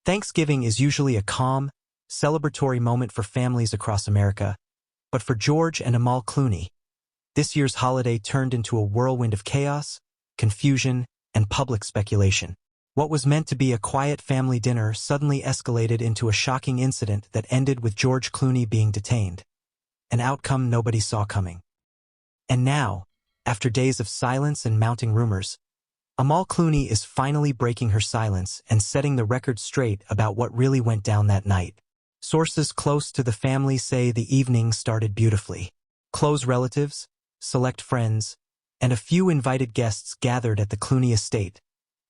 Thanksgiving is usually a calm, celebratory moment for families across America, but for George and Amal Clooney, this year's holiday turned into a whirlwind of chaos, confusion, and public speculation. What was meant to be a quiet family dinner suddenly escalated into a shocking incident that ended with George Clooney being detained, an outcome nobody saw coming. And now, after days of silence and mounting rumors, Amal Clooney is finally breaking her silence and setting the record straight about what really went down that night. Sources close to the family say the evening started beautifully. Close relatives, select friends, and a few invited guests gathered at the Clooney estate,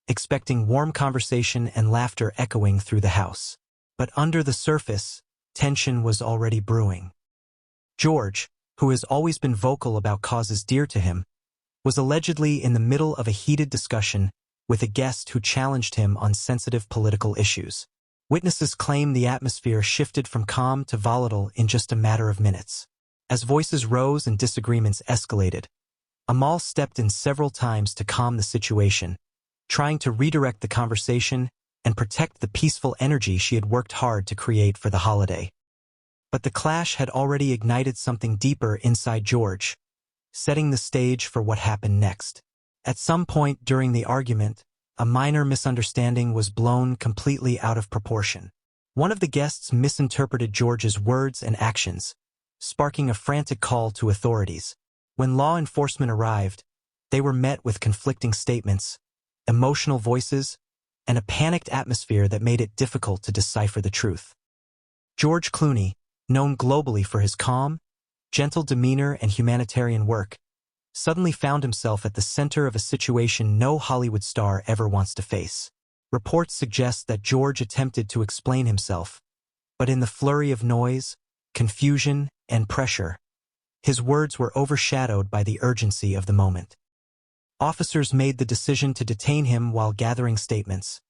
expecting warm conversation and laughter echoing through the house. But under the surface, tension was already brewing. George, who has always been vocal about causes dear to him, was allegedly in the middle of a heated discussion with a guest who challenged him on sensitive political issues. Witnesses claim the atmosphere shifted from calm to volatile in just a matter of minutes. As voices rose and disagreements escalated, Amal stepped in several times to calm the situation, trying to redirect the conversation and protect the peaceful energy she had worked hard to create for the holiday. But the clash had already ignited something deeper inside George, setting the stage for what happened next. At some point during the argument, a minor misunderstanding was blown completely out of proportion. One of the guests misinterpreted George's words and actions, sparking a frantic call to authorities. When law enforcement arrived, they were met with conflicting statements, emotional voices, and a panicked atmosphere that made it difficult to decipher the truth. George Clooney, known globally for his calm, gentle demeanor and humanitarian work, suddenly found himself at the center of a situation no Hollywood star ever wants to face. Reports suggest that George attempted to explain himself, but in the flurry of noise, confusion, and pressure, his words were overshadowed by the urgency of the moment. Officers made the decision to detain him while gathering statements,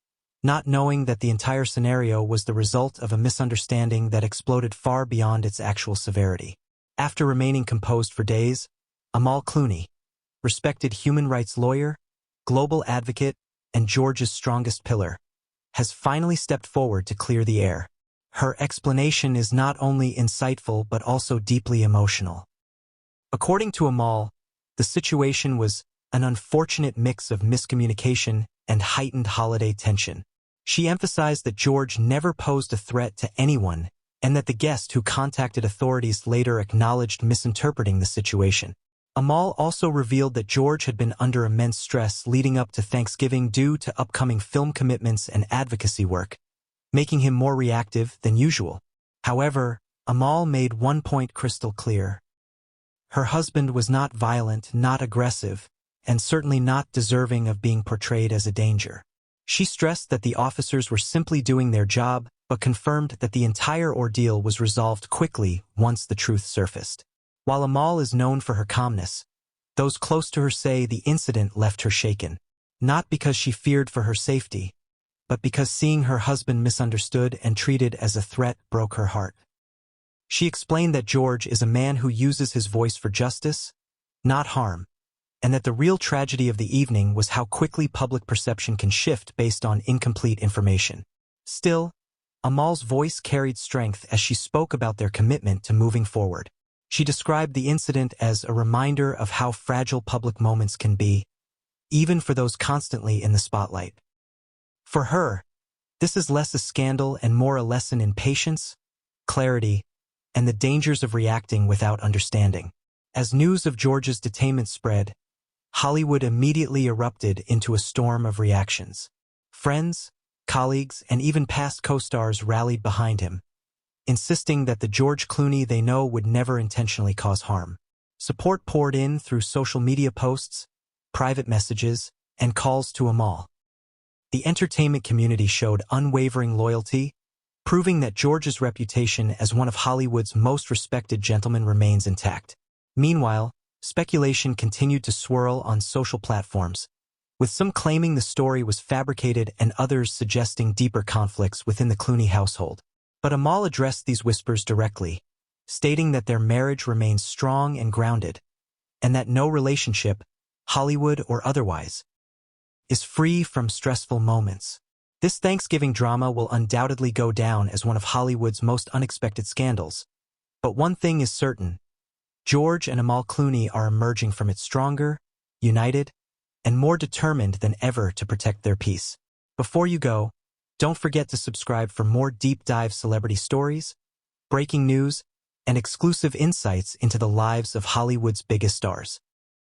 not knowing that the entire scenario was the result of a misunderstanding that exploded far beyond its actual severity. After remaining composed for days, Amal Clooney, respected human rights lawyer, global advocate, and George's strongest pillar, has finally stepped forward to clear the air. Her explanation is not only insightful but also deeply emotional. According to Amal, the situation was an unfortunate mix of miscommunication and heightened holiday tension. She emphasized that George never posed a threat to anyone and that the guest who contacted authorities later acknowledged misinterpreting the situation. Amal also revealed that George had been under immense stress leading up to Thanksgiving due to upcoming film commitments and advocacy work, making him more reactive than usual. However, Amal made one point crystal clear. Her husband was not violent, not aggressive, and certainly not deserving of being portrayed as a danger. She stressed that the officers were simply doing their job, but confirmed that the entire ordeal was resolved quickly once the truth surfaced. While Amal is known for her calmness, those close to her say the incident left her shaken, not because she feared for her safety, but because seeing her husband misunderstood and treated as a threat broke her heart. She explained that George is a man who uses his voice for justice, not harm, and that the real tragedy of the evening was how quickly public perception can shift based on incomplete information. Still, Amal's voice carried strength as she spoke about their commitment to moving forward. She described the incident as a reminder of how fragile public moments can be, even for those constantly in the spotlight. For her, this is less a scandal and more a lesson in patience, clarity, and the dangers of reacting without understanding. As news of George's detainment spread, Hollywood immediately erupted into a storm of reactions. Friends, colleagues, and even past co-stars rallied behind him, insisting that the George Clooney they know would never intentionally cause harm. Support poured in through social media posts, private messages, and calls to Amal. The entertainment community showed unwavering loyalty, proving that George's reputation as one of Hollywood's most respected gentlemen remains intact. Meanwhile, speculation continued to swirl on social platforms, with some claiming the story was fabricated and others suggesting deeper conflicts within the Clooney household. But Amal addressed these whispers directly, stating that their marriage remains strong and grounded, and that no relationship, Hollywood or otherwise, is free from stressful moments. This Thanksgiving drama will undoubtedly go down as one of Hollywood's most unexpected scandals. But one thing is certain: George and Amal Clooney are emerging from it stronger, united, and more determined than ever to protect their peace. Before you go, don't forget to subscribe for more deep-dive celebrity stories, breaking news, and exclusive insights into the lives of Hollywood's biggest stars.